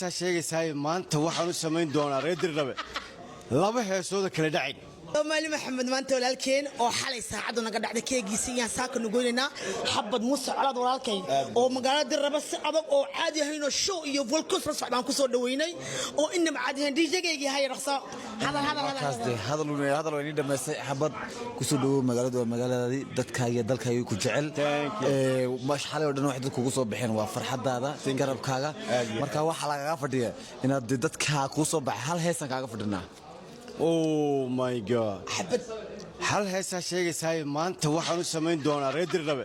heesaa sheegaysaa maanta waxaan u samayn doonaa reer Dirdhabe laba heesooda kala dhacay مالي محمد ما أنت ولا الكين أو حالي ساعدنا قد عدك كي سيان ساكن نقولنا حبض موسى على ولا الكين أو مقالة درة بس أبغى أو عادي هنا شو يفول كسر عن كسر دويني أو إنما عادي هندي جاي هاي رقصة هذا لو ينيد بس حبض كسر دو مقالة دي دتك هاي دلك هاي كجعل مش حالي ودنا واحد كوسو بحين وفرحة هذا تنقرب كاغا مركا وحلا غافردية إن دتك كوسو بحال هيسن كاغا فردنا Oh my god hal heesaa sheegaysaa maanta waxaan u samayn doonaa reer Dirdhabe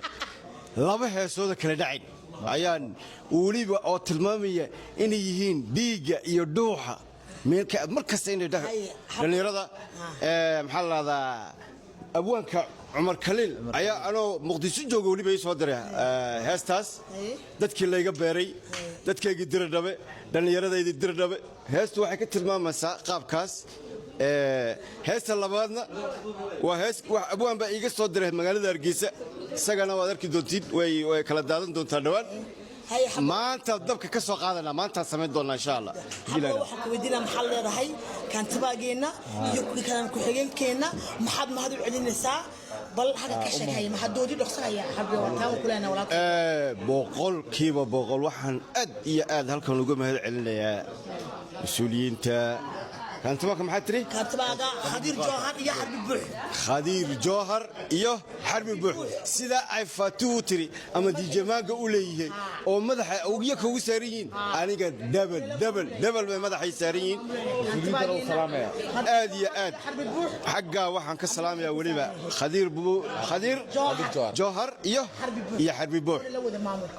laba heesooda kala dhacay ayaan waliba oo tilmaamaya inay yihiin dhiiga iyo dhuuxa meelka markasta inay dhalinyarada maxaa la radaa abwaanka Umar Khalil ayaa anoo Muqdisho joogo waliba soo diray heestaas dadkii layga beeray dadkayga Dirdhabe dhalinyarada Dirdhabe heestu waxay ka tilmaamaysaa qaabkaas heesta labaadna waa hees wax abwaan baa iga soo diray magaalada Hargeysa isagana waad arki doontiin way kala daadan doontaa dhawaan maanta dabka ka soo qaadana maanta sameyn doona insha Allah waxa ku weydiina maxal leedahay kan tabaageena iyo kan ku xigeenkeena maxad mahad u celinaysaa bal xaga ka shaqeeyay maxad doodi dhaqsanaya xabbi wataan kulana walaal boqolkiiba boqol waxaan aad iyo aad halkan uga mahad celinayaa mas'uuliyiinta كانت معك محتري؟ كانت معك خدير جوهر يا حرب بوح خدير جوهر يا حرب بوح سيدا أي فاتوتري أما دي جماعة أوليه أو مدح أو يكوا ساريين أنا قد دبل بمدح يساريين آد يا آد حقا وحن كسلام يا وليبا خدير جوهر يا حرب بوح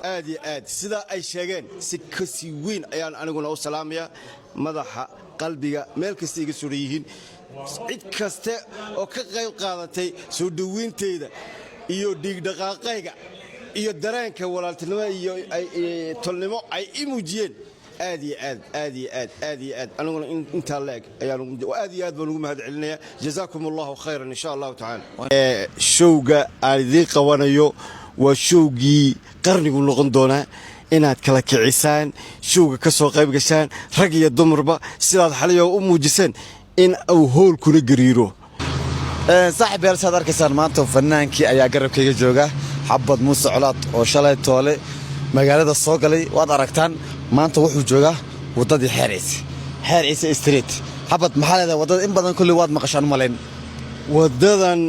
آد يا آد سيدا أي شيئين سكسي وين أيان أنا قلنا السلام يا مدح qalbiga meel kasta iga suriyihiin cid kasta oo ka qayb qaadatay soo dhaweynteeda iyo dhiig dhaqaaqayga iyo dareenka walaaltinimo iyo tolnimo ay imujiyeen aad iyo aad aniguna inta leeg ayaan aad iyo aad baan ugu mahad celinayaa jazaakumullahu khayran insha Allah ta'ala showga aan idin qabanayo waa showgii qarnigu noqon doona inaad kala kicisaan showga ka soo qayb gashaan rag iyo dumarba sidaad xaliyo u muujiseen in uu hool kuna gariiro saaxiib yar saad arkaysaan maanta fanaankii ayaa garabkayga jooga xabad muuse colaad oo shalay toole magaalada soo galay waad aragtaan maanta wuxuu joogaa wadadii xeer ciise street xabad maxaa leedahay wadada in badan kulli waad maqashaan malayn wadadan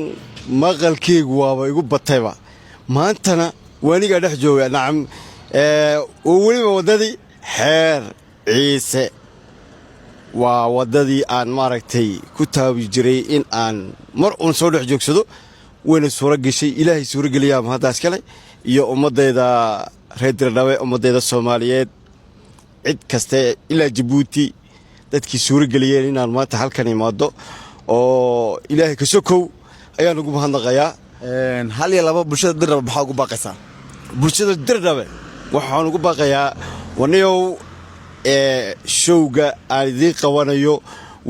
maqalkeygu waaba igu batayba maantana waaniga dhex jooga nacam waliba wadadii xeer ciise waa wadadii aan maaragtay ku taabi jiray in aan mar uun soo dhex joogsado wayna suura gashay ilaahay suura geliyaa mahadaas kale iyo ummadayda reer Dirdhabe ummadayda Soomaaliyeed cid kasta ilaa Djibouti dadkii suura geliyeen inaan maanta halkan imaado oo ilaahay ka sokow ayaan ugu mahadnaqayaa hal iyo laba bulshada Dirdhabe maxaa ugu baaqaysaa bulshada Dirdhabe waxaan ugu baaqayaa wanayow showga aan idin qabanayo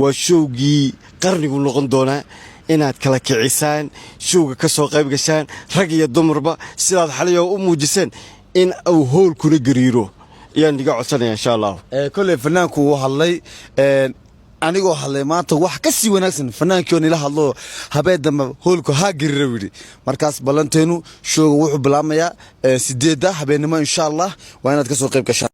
waa showgii qarnigu noqon doona inaad kala kicisaan showga ka soo qayb gashaan rag iyo dumarba sidaad xaliyo u muujiseen in uu hool kuna gariiro yaan diga codsanaya insha Allah kulli fanaanku uu hadlay anigoo hadlay maanta wax ka sii wanaagsan fanaankii nila hadlo habeedama hoolku ha gariiro wiri markaas balanteenu showga wuxuu bilaamayaa 8 habeenimo insha Allah waa inaad ka soo qayb gashaan